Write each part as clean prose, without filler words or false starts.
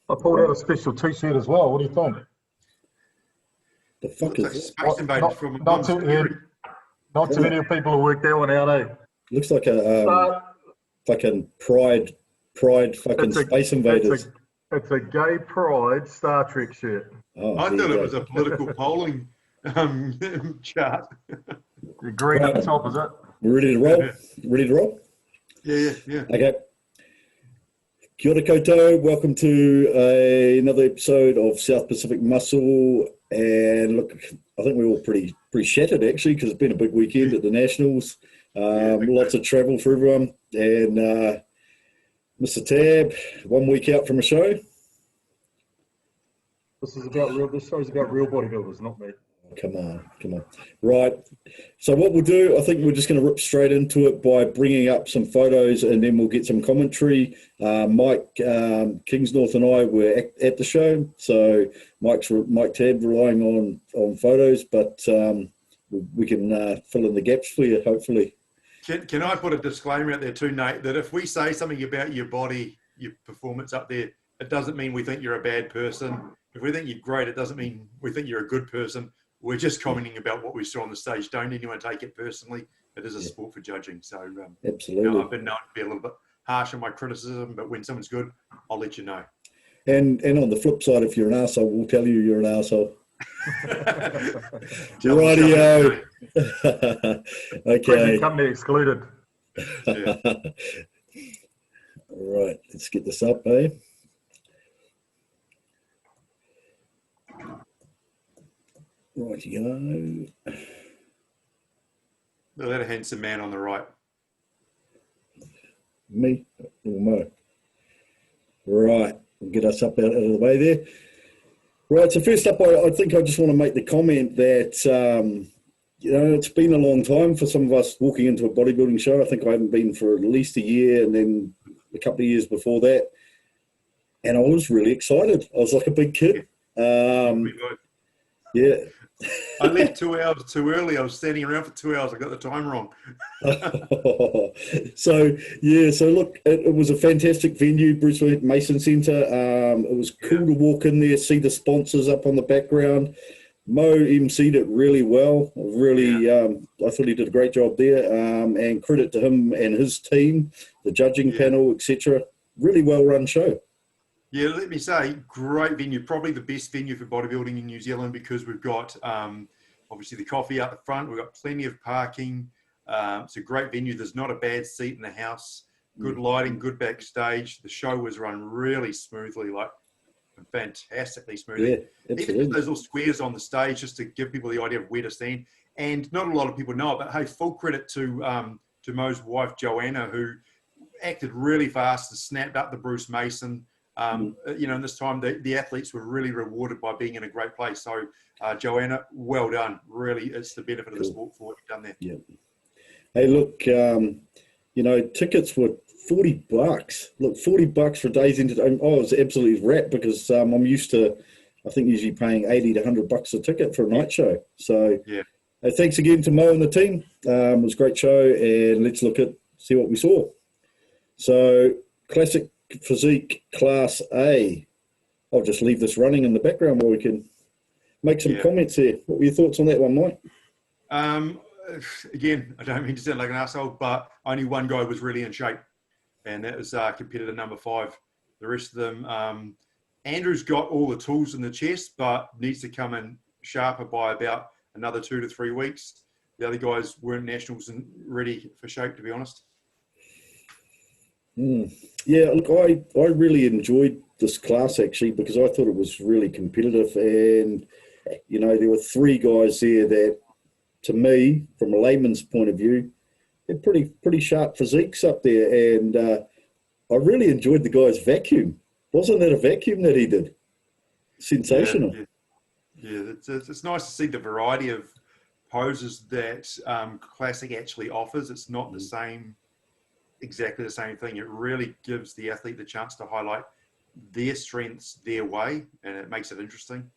I pulled out a special T-shirt as well. What do you think? The fuck is Like this? Space Invaders from Not too many people have worked that one out, eh? Looks like a fucking pride fucking Space Invaders. It's a gay pride Star Trek shirt. Oh, I thought it was a political polling chart. The green at the top, is it? We're ready to roll? Ready to roll? Yeah. Okay. Kia ora koutou. Welcome to another episode of South Pacific Muscle. And look, I think we're all pretty shattered actually, because it's been a big weekend at the Nationals. Lots of travel for everyone. And Mr. Tab, 1 week out from a show. This show's about real bodybuilders, not me. Come on. Right. So what we'll do, I think we're just going to rip straight into it by bringing up some photos, and then we'll get some commentary. Mike Kingsnorth and I were at the show, so Mike Tab relying on photos, but we can fill in the gaps for you, hopefully. Can I put a disclaimer out there too, Nate, that if we say something about your body, your performance up there, it doesn't mean we think you're a bad person. If we think you're great, it doesn't mean we think you're a good person. We're just commenting about what we saw on the stage. Don't anyone take it personally. It is a sport for judging. So absolutely. I've been known to be a little bit harsh on my criticism, but when someone's good, I'll let you know. And on the flip side, if you're an arsehole, we'll tell you you're an arsehole. Rightio. Okay. Company excluded. Yeah. All right, let's get this up, eh? Rightio. Look at that handsome man on the right. Me or Mo? Right, we'll get us up out of the way there. Right, so first up, I think I just want to make the comment that, it's been a long time for some of us walking into a bodybuilding show. I think I haven't been for at least a year, and then a couple of years before that. And I was really excited. I was like a big kid. Yeah. I left 2 hours too early. I was standing around for 2 hours. I got the time wrong. So look, it was a fantastic venue, Bruce Mason Centre. It was cool to walk in there, see the sponsors up on the background. Mo emceed it really well. I thought he did a great job there. And credit to him and his team, the judging panel, etc. Really well run show. Yeah, let me say, great venue. Probably the best venue for bodybuilding in New Zealand, because we've got obviously the coffee out the front. We've got plenty of parking. It's a great venue. There's not a bad seat in the house. Good lighting, good backstage. The show was run really smoothly, like fantastically smoothly. Yeah, even those little squares on the stage, just to give people the idea of where to stand. And not a lot of people know it, but hey, full credit to Mo's wife, Joanna, who acted really fast and snapped up the Bruce Mason. And this time the athletes were really rewarded by being in a great place. So, Joanna, well done. Really, it's the benefit of the sport for what you've done there. Yeah. Hey, look, tickets were $40. Look, $40 for days into. I was absolutely wrapped because I'm used to, I think, usually paying $80 to $100 a ticket for a night show. So, thanks again to Mo and the team. It was a great show, and let's see what we saw. So, classic physique class A. I'll just leave this running in the background while we can make some comments here. What were your thoughts on that one, Mike? Again, I don't mean to sound like an asshole, but only one guy was really in shape, and that was competitor number 5. The rest of them, Andrew's got all the tools in the chest, but needs to come in sharper by about another 2 to 3 weeks. The other guys weren't nationals and ready for shape, to be honest. Yeah, look, I really enjoyed this class actually, because I thought it was really competitive, and there were 3 guys there that, to me, from a layman's point of view, they're pretty sharp physiques up there, and I really enjoyed the guy's vacuum. Wasn't that a vacuum that he did? Sensational. Yeah. It's nice to see the variety of poses that Classic actually offers. It's not the same. Exactly the same thing. It really gives the athlete the chance to highlight their strengths their way, and it makes it interesting.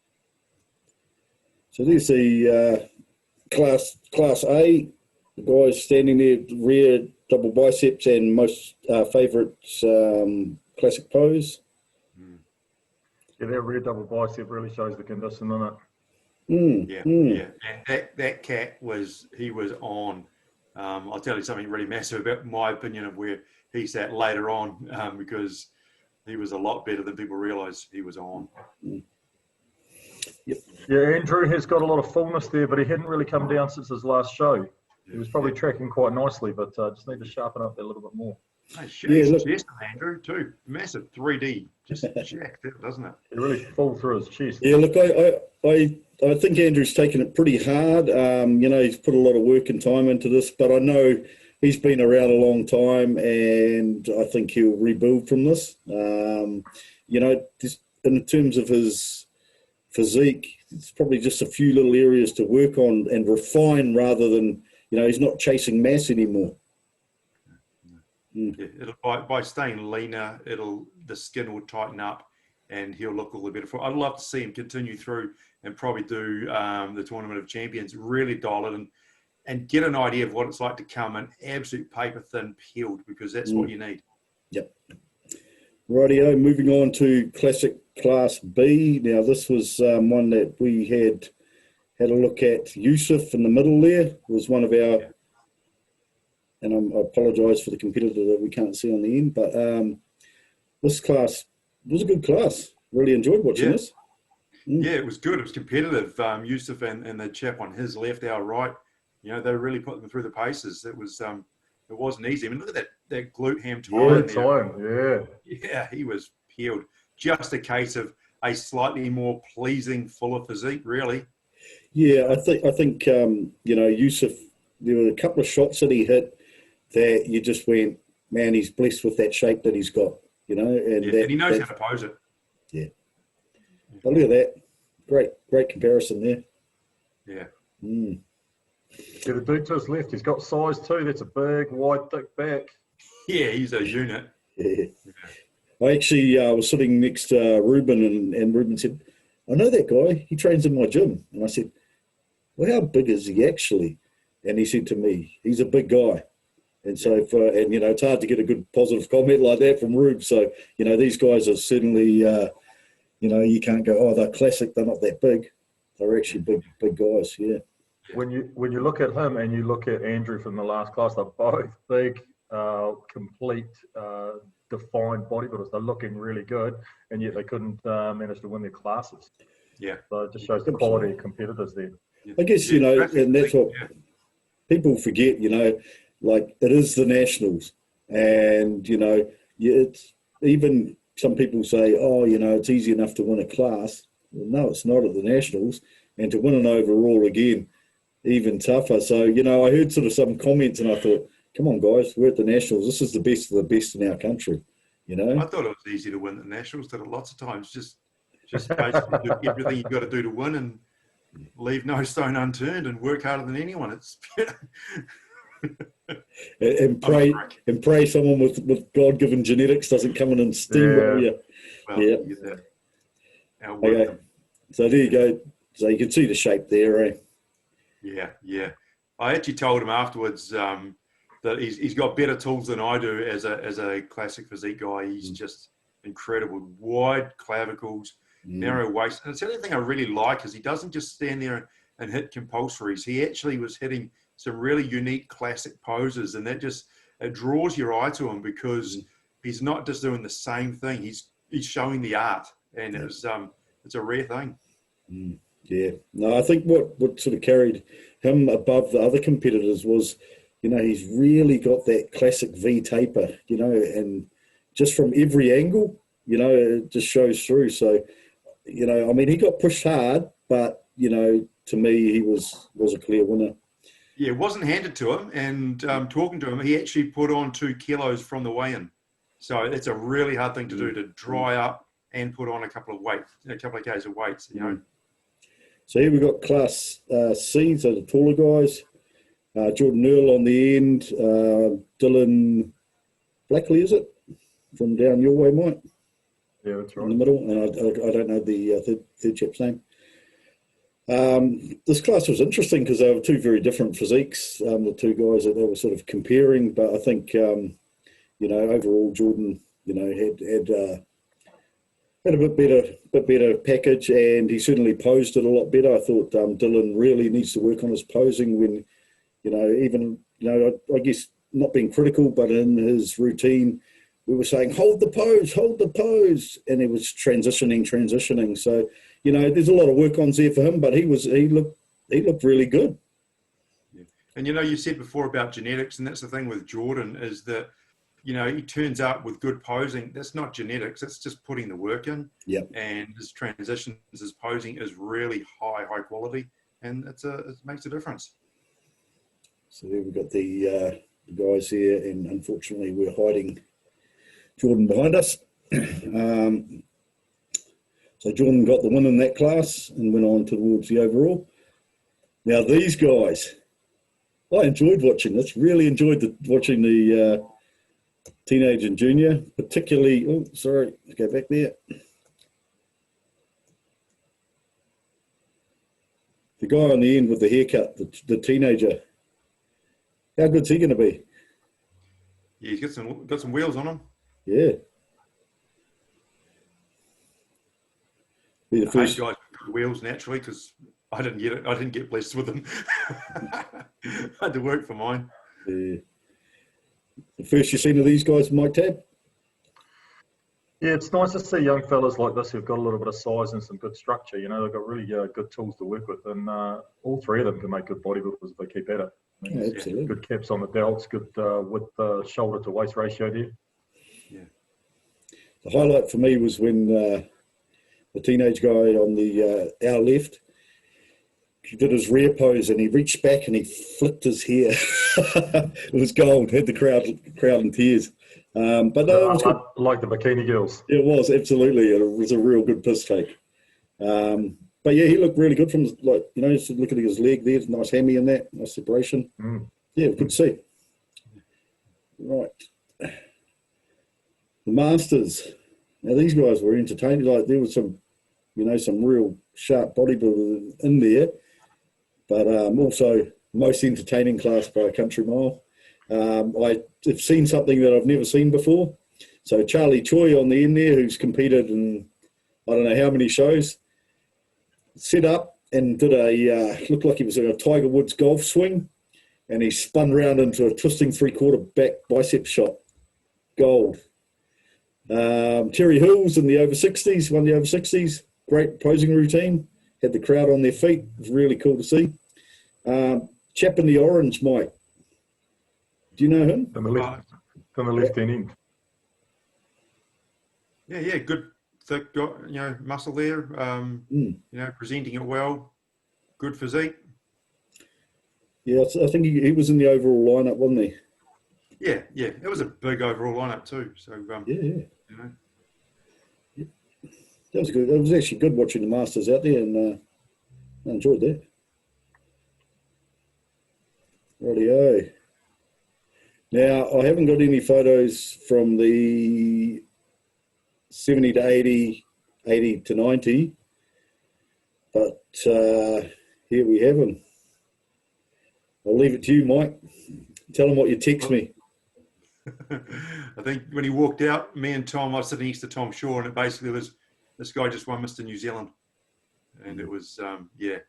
So there's the class A, the guys standing there, rear double biceps and most favourite classic pose. Yeah, that rear double bicep really shows the condition, doesn't it? Yeah. And that cat he was on. I'll tell you something really massive about my opinion of where he sat later on, because he was a lot better than people realise he was on. Yep. Yeah, Andrew has got a lot of fullness there, but he hadn't really come down since his last show. He was probably tracking quite nicely, but just need to sharpen up that a little bit more. His chest, Andrew, too. Massive 3D. Just jacked it, doesn't it? He really fall through his chest. Yeah, look, I think Andrew's taken it pretty hard. He's put a lot of work and time into this, but I know he's been around a long time, and I think he'll rebuild from this. Just in terms of his physique, it's probably just a few little areas to work on and refine rather than, he's not chasing mass anymore. Yeah, by staying leaner, the skin will tighten up and he'll look a little better. I'd love to see him continue through and probably do the Tournament of Champions, really dial it and get an idea of what it's like to come in absolute paper thin peeled, because that's what you need. Yep. Rightio, moving on to Classic Class B. Now, this was one that we had a look at. Yusuf in the middle there was one of our, and I apologise for the competitor that we can't see on the end, but this class was a good class. Really enjoyed watching this. Yeah, it was good. It was competitive. Yusuf and the chap on his left, our right, they really put them through the paces. It wasn't easy. I mean, look at that glute ham time. Yeah, he was peeled. Just a case of a slightly more pleasing, fuller physique, really. Yeah, I think Yusuf, there were a couple of shots that he hit that you just went, man, he's blessed with that shape that he's got, and he knows how to pose it. Yeah. But look at that. Great comparison there. Yeah. Yeah, the dude to his left, he's got size too. That's a big, wide, thick back. Yeah, he's a unit. Yeah. I actually was sitting next to Ruben, and Ruben said, I know that guy. He trains in my gym. And I said, well, how big is he actually? And he said to me, he's a big guy. And so, it's hard to get a good positive comment like that from Rube. So, these guys are certainly, you can't go, oh, they're classic. They're not that big. They're actually big guys, yeah. When you look at him and you look at Andrew from the last class, they're both big, complete, defined bodybuilders. They're looking really good, and yet they couldn't manage to win their classes. Yeah. So it just shows the quality of competitors there. I guess, and that's what people forget, like it is the Nationals. And, it's even some people say, oh, it's easy enough to win a class. Well, no, it's not at the Nationals. And to win an overall again, even tougher. So, I heard sort of some comments and I thought, come on, guys, we're at the Nationals. This is the best of the best in our country, I thought it was easy to win the Nationals. Did it lots of times. Just basically do everything you've got to do to win and leave no stone unturned and work harder than anyone. It's and pray someone with God-given genetics doesn't come in and steamroll you. Well, yeah. Okay. So there you go. So you can see the shape there, eh? Yeah. I actually told him afterwards that he's got better tools than I do as a classic physique guy. He's just incredible. Wide clavicles, narrow waist. And it's the only thing I really like is he doesn't just stand there and hit compulsories. He actually was hitting some really unique classic poses, and that just it draws your eye to him because he's not just doing the same thing. He's showing the art, and it's a rare thing. Yeah. No, I think what sort of carried him above the other competitors was, he's really got that classic V taper, and just from every angle, it just shows through. So, he got pushed hard, but, to me, he was a clear winner. Yeah, it wasn't handed to him, and talking to him, he actually put on 2 kilos from the weigh-in. So it's a really hard thing to do, to dry up and put on a couple of kgs of weights, So here we've got Class C, so the taller guys. Jordan Earl on the end. Dylan Blackley, is it? From down your way, Mike? Yeah, that's right. In the middle, and I don't know the third chap's name. This class was interesting because they were 2 very different physiques, the 2 guys that they were sort of comparing. But I think, overall, Jordan, had had a bit better package, and he certainly posed it a lot better. I thought Dylan really needs to work on his posing when, I guess not being critical, but in his routine, we were saying, hold the pose, and it was transitioning. So, there's a lot of work on there for him, but he looked really good. Yeah. And, you said before about genetics, and that's the thing with Jordan is that, he turns up with good posing. That's not genetics. That's just putting the work in. Yep. And his transitions, his posing is really high quality, and it makes a difference. So there we've got the guys here, and unfortunately we're hiding Jordan behind us. So Jordan got the win in that class and went on towards the overall. Now these guys, I enjoyed watching this. Really enjoyed watching the teenage and junior, particularly. Oh, sorry, let's go back there. The guy on the end with the haircut, the teenager. How good's he going to be? Yeah, he's got some wheels on him. Yeah. Be the First first guys with good wheels naturally, because I didn't get it. I didn't get blessed with them. I had to work for mine. Yeah. The first you've seen of these guys, Mike Tab? Yeah, it's nice to see young fellas like this who've got a little bit of size and some good structure. They've got really good tools to work with, and all three of them can make good bodybuilders if they keep at it. Yeah, absolutely. Good caps on the delts, good with the shoulder to waist ratio there. Yeah. The highlight for me was when the teenage guy on the our left, he did his rear pose and he reached back and he flicked his hair. It was gold. Had the crowd in tears. But no, it was good. Like the bikini girls. It was, absolutely. It was a real good piss take. But yeah, he looked really good from just looking at his leg there, nice hammy in that, nice separation. Yeah, good to see. Right. The Masters. Now these guys were entertaining. Like there was some real sharp bodybuilders in there, but also most entertaining class by a country mile. I have seen something that I've never seen before. So Charlie Choi on the end there, who's competed in I don't know how many shows, set up and did looked like he was a Tiger Woods golf swing, and he spun round into a twisting 3/4 back bicep shot. Gold. Terry Hills in the over 60s, won the over 60s. Great posing routine. Had the crowd on their feet. It was really cool to see. Chap in the orange, Mike. Do you know him? From the left end. Yeah, good, thick, muscle there. Presenting it well. Good physique. Yeah, I think he was in the overall lineup, wasn't he? Yeah, it was a big overall lineup too. So yeah. That was good. It was actually good watching the Masters out there, and I enjoyed that. Rightio. Now, I haven't got any photos from the 70 to 80, 80 to 90, but here we have them. I'll leave it to you, Mike. Tell them what you text me. I think when he walked out, me and Tom, I was sitting next to Tom Shaw, and it basically was, this guy just won Mr. New Zealand. And it was, it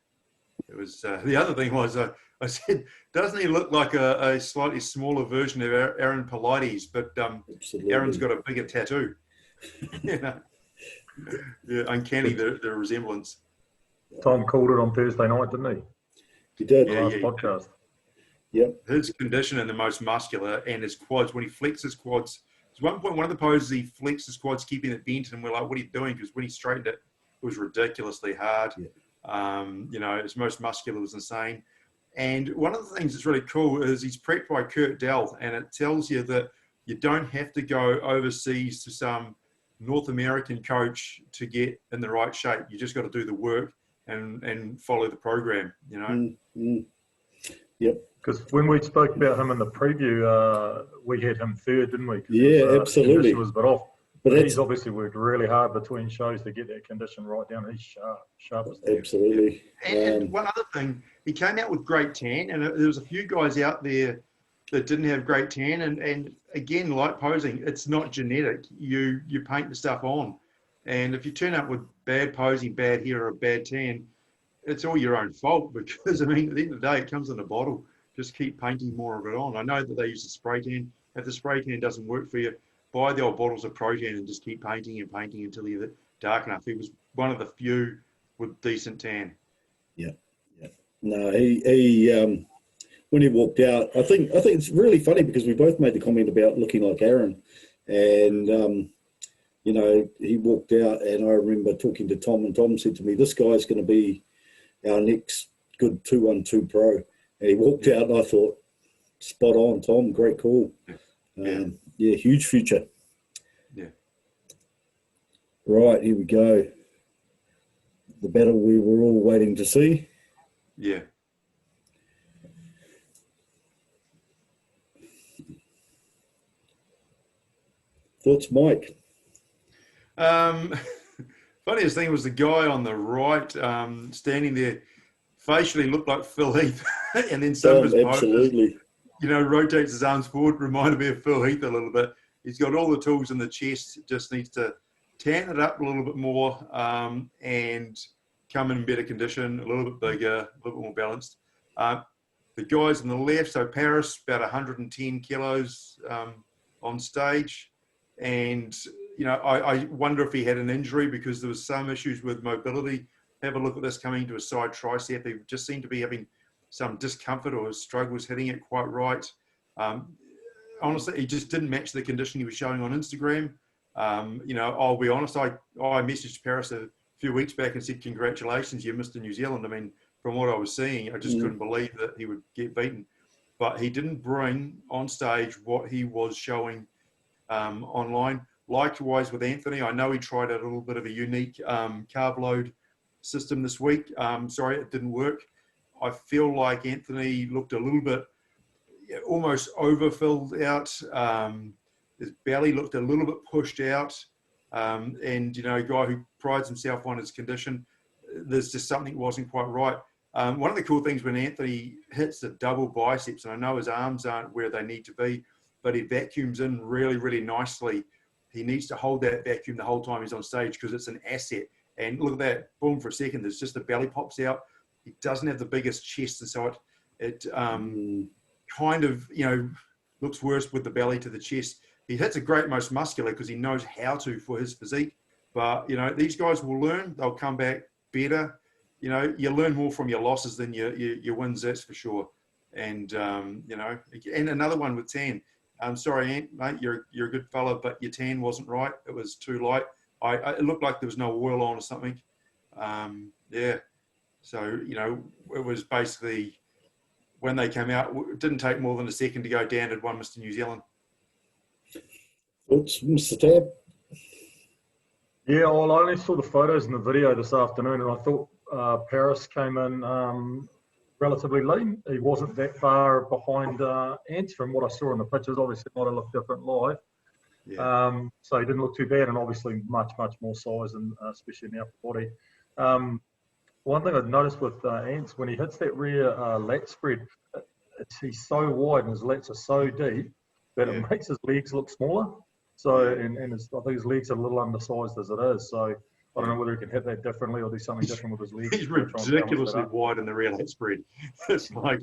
was, the other thing was, I said, doesn't he look like a slightly smaller version of Aaron Pilates? But Aaron's got a bigger tattoo. Yeah, uncanny, the resemblance. Tom called it on Thursday night, didn't he? He did. Last podcast. Yep. His condition and the most muscular, and his quads, when he flexed his quads, at one point, one of the poses, he flexed his quads, keeping it bent, and we're like, what are you doing? Because when he straightened it, it was ridiculously hard. Yeah. His most muscular was insane. And one of the things that's really cool is he's prepped by Kurt Dell, and it tells you that you don't have to go overseas to some North American coach to get in the right shape. You just got to do the work and follow the program, Yep. Because when we spoke about him in the preview, we had him third, didn't we? Yeah, absolutely. Condition was a bit off. But he's obviously worked really hard between shows to get that condition right down. He's sharp as that. Absolutely. And one other thing, he came out with great tan, and there was a few guys out there that didn't have great tan. And again, like posing, it's not genetic. You paint the stuff on. And if you turn up with bad posing, bad hair, or a bad tan, it's all your own fault because, I mean, at the end of the day, it comes in a bottle. Just keep painting more of it on. I know that they use the spray tan. If the spray tan doesn't work for you, buy the old bottles of Pro-Tan and just keep painting and painting until you're dark enough. He was one of the few with decent tan. Yeah, yeah. No, he when he walked out, I think it's really funny because we both made the comment about looking like Aaron, and you know, he walked out, and I remember talking to Tom, and Tom said to me, "This guy's going to be our next good 212 pro." And he walked out, and I thought, spot on, Tom, great call. Yeah, huge future. Yeah. Right, here we go. The battle we were all waiting to see. Yeah. Thoughts, Mike? Funniest thing was the guy on the right standing there, facially looked like Phil Heath, and then some of his absolutely. You know, rotates his arms forward, reminded me of Phil Heath a little bit. He's got all the tools in the chest, just needs to tan it up a little bit more and come in better condition, a little bit bigger, a little bit more balanced. The guys on the left, so Paris, about 110 kilos on stage. And, you know, I wonder if he had an injury because there was some issues with mobility. Have a look at this coming to a side tricep. He just seemed to be having some discomfort, or his stroke was hitting it quite right. Honestly, he just didn't match the condition he was showing on Instagram. You know, I'll be honest, I messaged Paris a few weeks back and said, congratulations, you're Mr. New Zealand. I mean, from what I was seeing, I just couldn't believe that he would get beaten. But he didn't bring on stage what he was showing online. Likewise with Anthony, I know he tried a little bit of a unique carb load system this week. Sorry, it didn't work. I feel like Anthony looked a little bit almost overfilled out. His belly looked a little bit pushed out. And, you know, a guy who prides himself on his condition, there's just something wasn't quite right. One of the cool things when Anthony hits the double biceps, and I know his arms aren't where they need to be, but he vacuums in really, really nicely. He needs to hold that vacuum the whole time he's on stage because it's an asset. And look at that, boom, for a second, there's just the belly pops out. He doesn't have the biggest chest, and so it kind of, you know, looks worse with the belly to the chest. He hits a great most muscular because he knows how to for his physique. But, you know, these guys will learn. They'll come back better. You know, you learn more from your losses than your wins, that's for sure. And, you know, and another one with tan. I'm sorry, Ant, mate, you're a good fella, but your tan wasn't right. It was too light. It looked like there was no oil on or something. Yeah. So, you know, it was basically when they came out, it didn't take more than a second to go down at one Mr. New Zealand. Oops, Mr. Tab. Yeah, well, I only saw the photos and the video this afternoon, and I thought Paris came in relatively lean. He wasn't that far behind Ants from what I saw in the pictures. Obviously, it might have looked different live. Yeah. So he didn't look too bad, and obviously much more size, and especially in the upper body. One thing I've noticed with Ants, when he hits that rear lat spread, he's so wide and his lats are so deep that it makes his legs look smaller. So, and I think his legs are a little undersized as it is. So I don't know whether he can hit that differently or do something different with his legs. He's ridiculously wide in the rear lat spread. It's like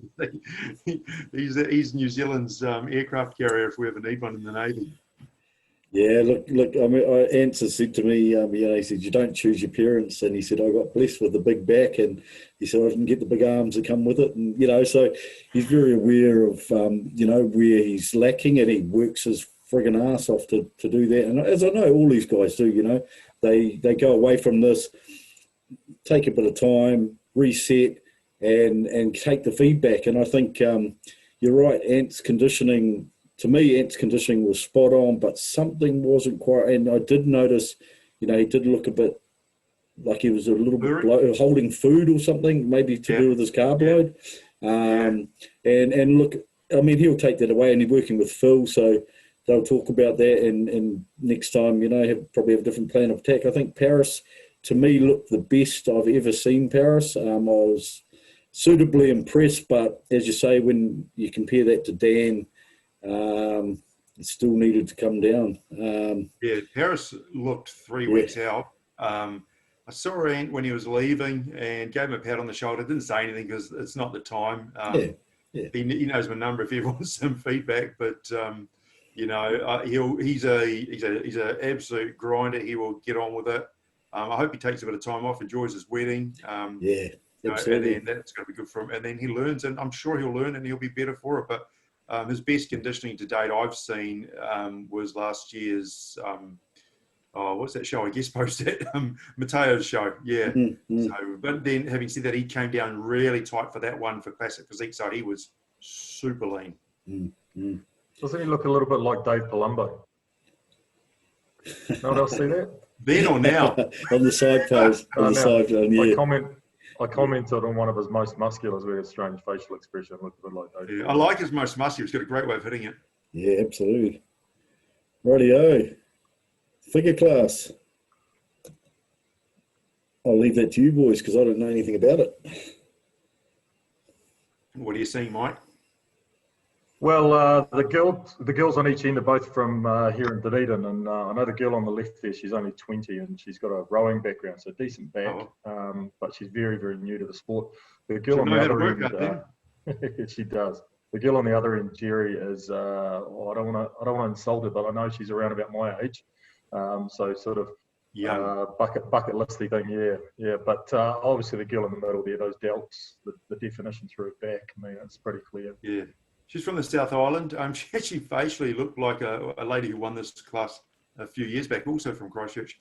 he's New Zealand's aircraft carrier if we ever need one in the Navy. Yeah, look. I mean, Ants has said to me, you know, he said, you don't choose your parents, and he said, I got blessed with the big back, and he said, I didn't get the big arms that come with it, and you know, so he's very aware of, you know, where he's lacking, and he works his friggin' ass off to do that. And as I know, all these guys do, you know, they go away from this, take a bit of time, reset, and take the feedback. And I think you're right, Ant's conditioning. To me, Ant's conditioning was spot on, but something wasn't quite. And I did notice, you know, he did look a bit like he was a little bit holding food or something, maybe to do with his carb load. And look, I mean, he'll take that away, and he's working with Phil, so they'll talk about that. And next time, you know, probably have a different plan of attack. I think Paris, to me, looked the best I've ever seen Paris. I was suitably impressed, but as you say, when you compare that to Dan, it still needed to come down. Paris looked 3 weeks out. I saw Ant when he was leaving and gave him a pat on the shoulder. Didn't say anything because it's not the time. He knows my number if he wants some feedback. But you know, he's a absolute grinder. He will get on with it. I hope he takes a bit of time off, enjoys his wedding. Yeah, You absolutely. know, and then that's going to be good for him. And then he learns, and I'm sure he'll learn, and he'll be better for it. But his best conditioning to date I've seen was last year's. What's that show? I guess posted Mateo's show. Yeah. So, but then having said that, he came down really tight for that one for classic physique. So he was super lean. Doesn't he look a little bit like Dave Palumbo? No one else see that? Then or now? On the side pose. On the side, yeah. I commented on one of his most musculars with a strange facial expression. Looked a bit like Dave. Yeah, I like his most muscular. He's got a great way of hitting it. Yeah, absolutely. Rightio. Figure class. I'll leave that to you boys because I don't know anything about it. What are you seeing, Mike? Well, the girls on each end are both from here in Dunedin, and I know the girl on the left there, she's only 20 and she's got a rowing background, so decent back, but she's very, very new to the sport. The girl on the other end, she does. The girl on the other end, Jerry, is I don't want to insult her, but I know she's around about my age, so sort of bucket listy thing, yeah. But obviously the girl in the middle there, those delts, the definition through her back, I mean, it's pretty clear. Yeah. She's from the South Island. She actually facially looked like a lady who won this class a few years back, also from Christchurch.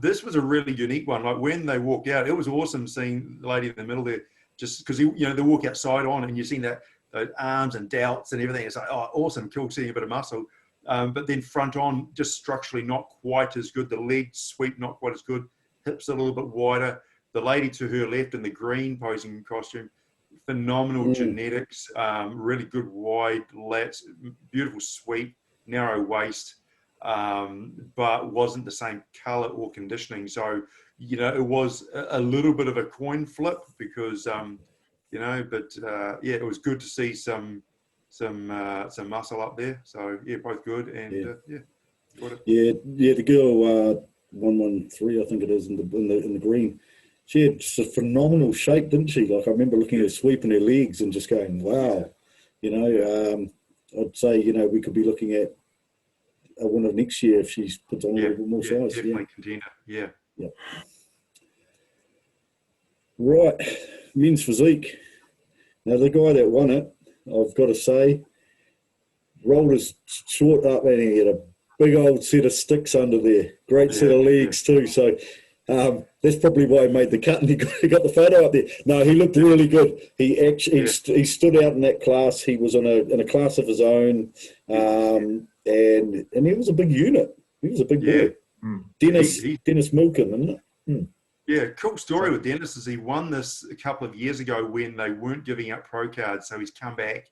This was a really unique one. Like when they walked out, it was awesome seeing the lady in the middle there, just because they walk outside on and you're seeing those arms and delts and everything. It's like, oh, awesome, cool, seeing a bit of muscle. But then front on, just structurally not quite as good. The leg sweep not quite as good. Hips a little bit wider. The lady to her left in the green posing costume, phenomenal genetics, really good wide lats, beautiful sweep, narrow waist, but wasn't the same colour or conditioning. So, it was a little bit of a coin flip because, it was good to see some muscle up there. So, yeah, both good. And, the girl 113, I think it is, in the green. She had just a phenomenal shape, didn't she? Like I remember looking at her sweeping her legs and just going, wow. I'd say, we could be looking at a winner next year if she's puts on a little bit more size. Definitely contender. Yeah. Right. Men's Physique. Now, the guy that won it, I've got to say, rolled his short up and he had a big old set of sticks under there. Great set of legs too. So, that's probably why he made the cut and he got the photo up there. No, he looked really good. He actually he stood out in that class. He was in a class of his own, and he was a big unit. He was a big boy. Dennis Milken, isn't it? Yeah, cool story with Dennis is he won this a couple of years ago when they weren't giving out pro cards. So he's come back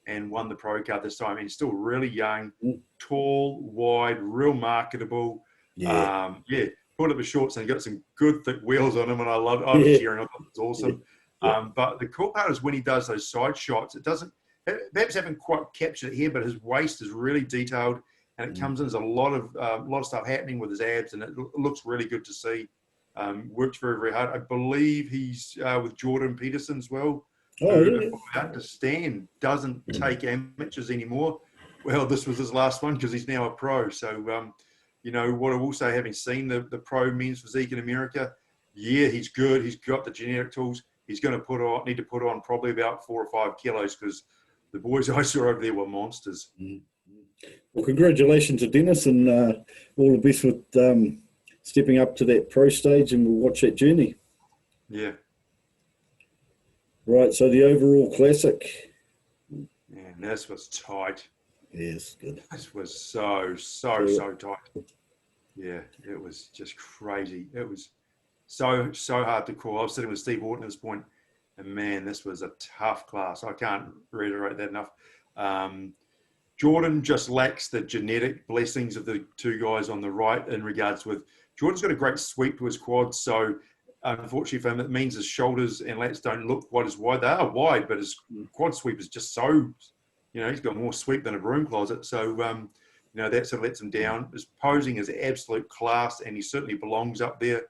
and won the pro card this time. And he's still really young, tall, wide, real marketable. Put up his shorts and he got some good thick wheels on him, and I was cheering. I thought it was awesome. But the cool part is when he does those side shots, it doesn't, perhaps haven't quite captured it here, but his waist is really detailed, and it comes in as a lot of stuff happening with his abs, and it looks really good to see. Worked very, very hard. I believe he's with Jordan Peterson as well. If I understand, doesn't take amateurs anymore. Well, this was his last one because he's now a pro. So, what I will say, having seen the pro men's physique in America, he's good. He's got the genetic tools. He's going to need to put on probably about 4 or 5 kilos because the boys I saw over there were monsters. Well, congratulations to Dennis, and all the best with stepping up to that pro stage, and we'll watch that journey. Yeah. Right, so the overall classic. Man, this was tight. Yes, good. This was so tight. Yeah, it was just crazy. It was so hard to call. I was sitting with Steve Horton at this point, and man, this was a tough class. I can't reiterate that enough. Jordan just lacks the genetic blessings of the two guys on the right in regards with Jordan's got a great sweep to his quads, so unfortunately for him, it means his shoulders and lats don't look quite as wide. They are wide, but his quad sweep is just so, he's got more sweep than a broom closet. So, that sort of lets him down. His posing is absolute class, and he certainly belongs up there.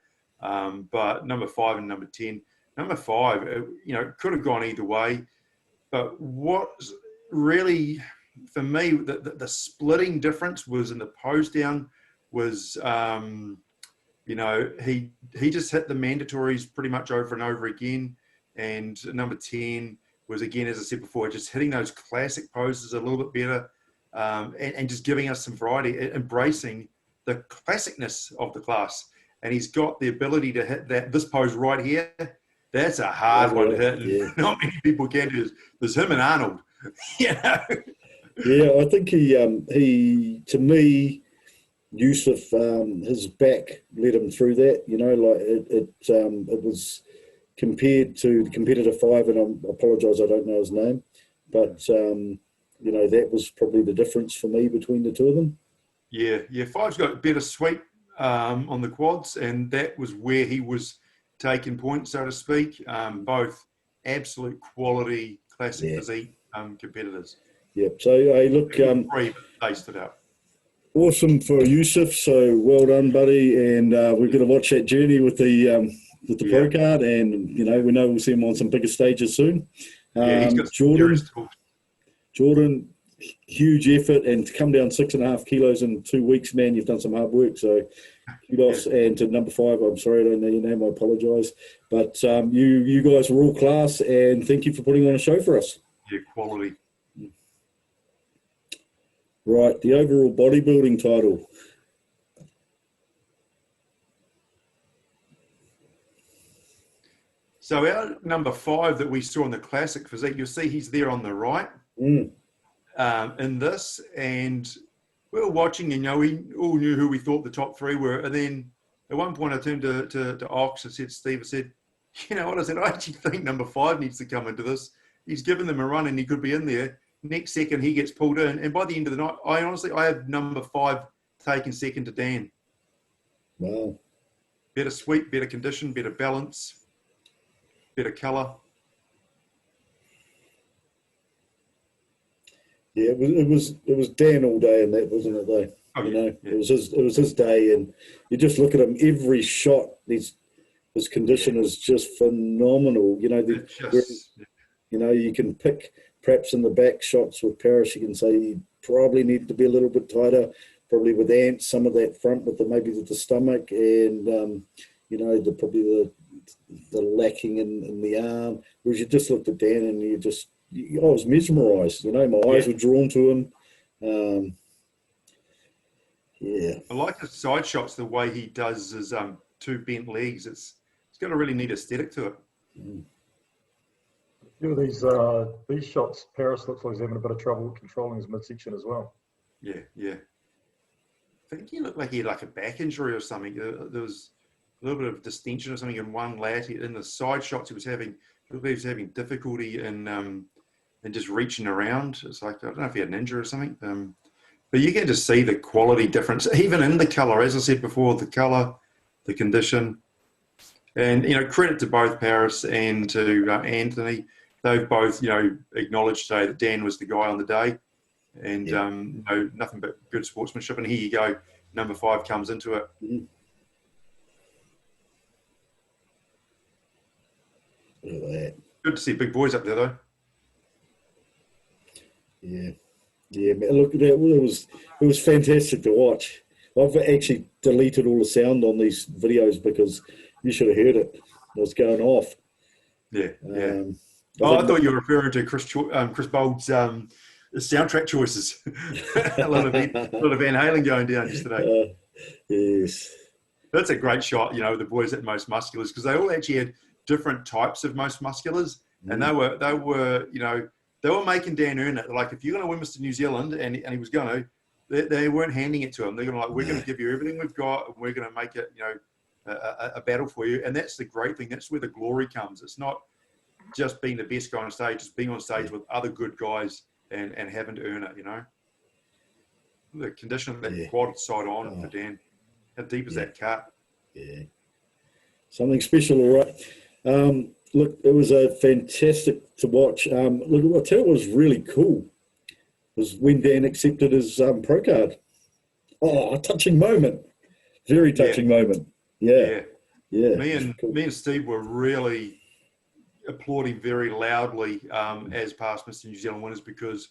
But number 5 and number 10. Number 5, could have gone either way. But what really, for me, the splitting difference was in the pose down was, he just hit the mandatories pretty much over and over again. And number 10 was, again, as I said before, just hitting those classic poses a little bit better, and just giving us some variety, embracing the classicness of the class. And he's got the ability to hit this pose right here. That's a hard one to hit. And not many people can do. There's him and Arnold. Yeah, I think he to me, Yusuf, his back led him through that. It was compared to the competitor 5, and I apologise, I don't know his name, but that was probably the difference for me between the two of them. Yeah, 5's got better sweep on the quads, and that was where he was taking points, so to speak. Both absolute quality, classic physique competitors. Yep. So, hey, look, they stood out. Awesome for Yusuf. So well done, buddy. And we're going to watch that journey with the pro card, and we know we'll see him on some bigger stages soon. He's got Jordan, huge effort, and to come down 6.5 kilos in 2 weeks, man, you've done some hard work. So kudos. And to number 5, I'm sorry I don't know your name, I apologise, but you guys were all class, and thank you for putting on a show for us. Yeah, quality. Right, the overall bodybuilding title. So our number 5 that we saw in the classic physique, you'll see he's there on the right in this, and we were watching, we all knew who we thought the top 3 were, and then at one point I turned to Ox and said, Steve, I said, you know what, I said, I actually think number 5 needs to come into this. He's given them a run and he could be in there. Next second he gets pulled in, and by the end of the night, I have number 5 taking second to Dan. Wow. Better sweep, better condition, better balance, better colour. Yeah, it was Dan all day, and that, wasn't it? Though it was his day, and you just look at him every shot. His condition is just phenomenal. You can pick perhaps in the back shots with Paris. You can say he probably needed to be a little bit tighter. Probably with Ant, some of that front with the stomach, and the lacking in the arm. Whereas you just looked at Dan and I was mesmerised. My eyes were drawn to him. I like the side shots, the way he does his 2 bent legs. It's got a really neat aesthetic to it. These shots, Paris looks like he's having a bit of trouble controlling his midsection as well. Yeah. I think he looked like he had a back injury or something. There was a little bit of distension or something in one lat. In the side shots, he was having difficulty in just reaching around. It's like, I don't know if he had an injury or something. But you get to see the quality difference, even in the colour. As I said before, the colour, the condition. And, credit to both Paris and to Anthony. They've both, acknowledged today that Dan was the guy on the day. And, nothing but good sportsmanship. And here you go, number 5 comes into it. Look at that. Good to see big boys up there, though. Yeah, man, look at that. It was fantastic to watch. I've actually deleted all the sound on these videos because you should have heard it. It was going off. Yeah. I thought you were referring to Chris Bold's soundtrack choices. a lot of Van Halen going down yesterday. Yes. That's a great shot, the boys at Most Musculars, because they all actually had different types of Most Musculars, and they were making Dan earn it. Like, if you're going to win Mr. New Zealand, and he was going to, they weren't handing it to him. They're going to we're going to give you everything we've got, and we're going to make it, a battle for you. And that's the great thing. That's where the glory comes. It's not just being the best guy on stage. It's being on stage with other good guys and having to earn it. The condition of that quad side on for Dan. How deep is that cut? Yeah, something special, all right. Look, it was a fantastic to watch. Look, I'll tell you what was really cool was when Dan accepted his pro card. Oh, a touching moment. Very touching moment. Yeah. Yeah. Me and Steve were really applauding very loudly as past Mr. New Zealand winners, because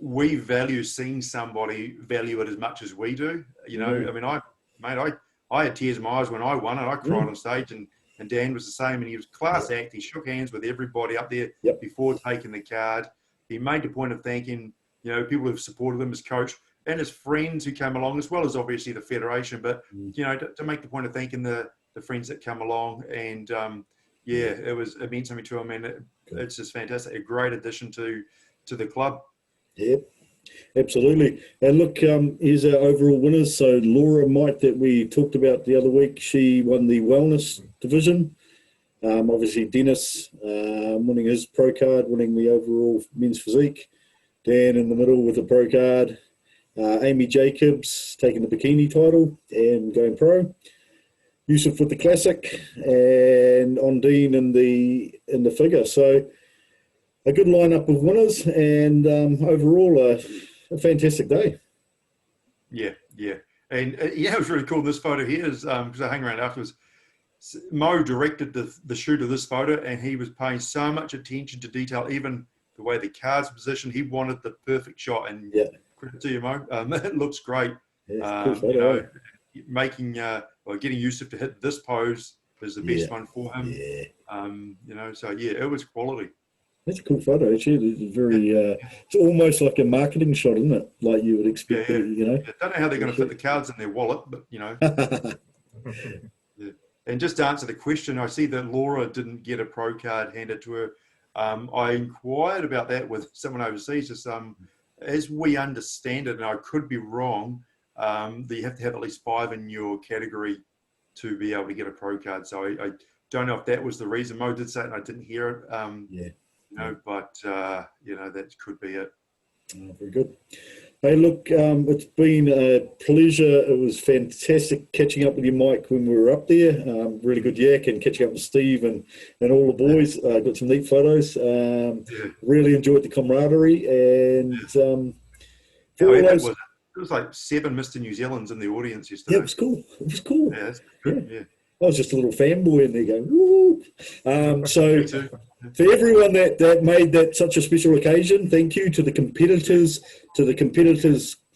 we value seeing somebody value it as much as we do. You know, I mean, I had tears in my eyes when I won, and I cried on stage, and Dan was the same, and he was class act. He shook hands with everybody up there before taking the card. He made the point of thanking, you know, people who've supported him as coach and his friends who came along, as well as obviously the federation, but, you know, to make the point of thanking the friends that come along. And it meant something to him, and it's just fantastic. A great addition to the club. Yeah, absolutely. And look, here's our overall winners. So Laura Mite, that we talked about the other week, she won the wellness division. Obviously Dennis winning his pro card, winning the overall men's physique. Dan in the middle with the pro card. Amy Jacobs taking the bikini title and going pro. Yusuf with the classic, and Ondine in the figure. So a good lineup of winners, and overall a fantastic day. Yeah. And it was really cool. This photo here is, because I hang around afterwards, Mo directed the shoot of this photo, and he was paying so much attention to detail, even the way the cards positioned. He wanted the perfect shot, and credit to you, Mo. It looks great. Cool photo, you know, making getting Yusuf to hit this pose is the best one for him. You know, so it was quality. That's a cool photo, actually. It's very, it's almost like a marketing shot, isn't it? Like you would expect, you know. I don't know how they're going to fit the cards in their wallet, but, you know. And just to answer the question, I see that Laura didn't get a pro card handed to her. I inquired about that with someone overseas. Just, as we understand it, and I could be wrong, that you have to have at least 5 in your category to be able to get a pro card. So I don't know if that was the reason. Mo did say it, and I didn't hear it. You know, but you know, that could be it. Very good. Hey, look, it's been a pleasure. It was fantastic catching up with you, Mike, when we were up there. Really good yak, and catching up with Steve and all the boys. Got some neat photos. Really enjoyed the camaraderie, and it was like 7 Mr. New Zealands in the audience yesterday. Yeah, it was cool. It was cool. Yeah, that's good. Yeah. I was just a little fanboy in there going, woo! So for everyone that made that such a special occasion, thank you to the competitors,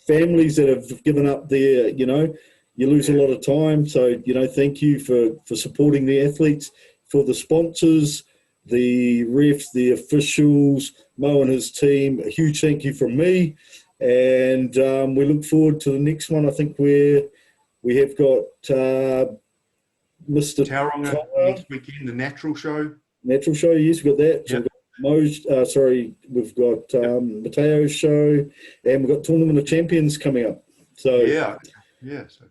families that have given up their, you know, you lose a lot of time. So, you know, thank you for supporting the athletes, for the sponsors, the refs, the officials, Mo and his team. A huge thank you from me. And we look forward to the next one. I think we have got Mr. Tauranga next weekend, the natural show. Natural show, yes, we've got that. So we've got we've got Mateo's show, and we've got Tournament of Champions coming up. So So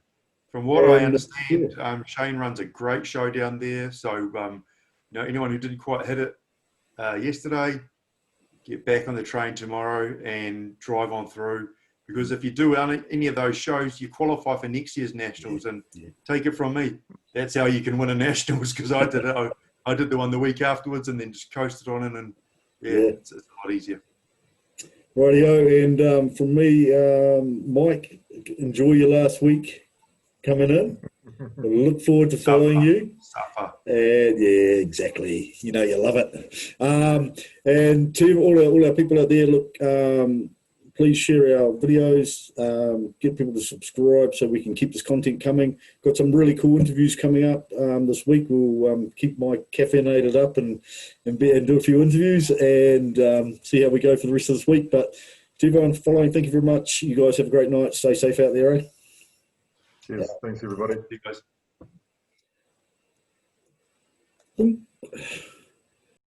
from what I understand, Shane runs a great show down there. So you know, anyone who didn't quite hit it yesterday, get back on the train tomorrow and drive on through. Because if you do any of those shows, you qualify for next year's nationals. And take it from me, that's how you can win a nationals. Because I did it. I did the one the week afterwards, and then just coasted on in, and it's a lot easier. Rightio, and from me, Mike, enjoy your last week coming in. I look forward to following you. Suffer. And exactly. You know, you love it. And to all our people out there, look, please share our videos, get people to subscribe so we can keep this content coming. Got some really cool interviews coming up this week. We'll keep my caffeinated up and do a few interviews and see how we go for the rest of this week. But to everyone following, thank you very much. You guys have a great night. Stay safe out there, eh? Cheers. Thanks, everybody. See you guys.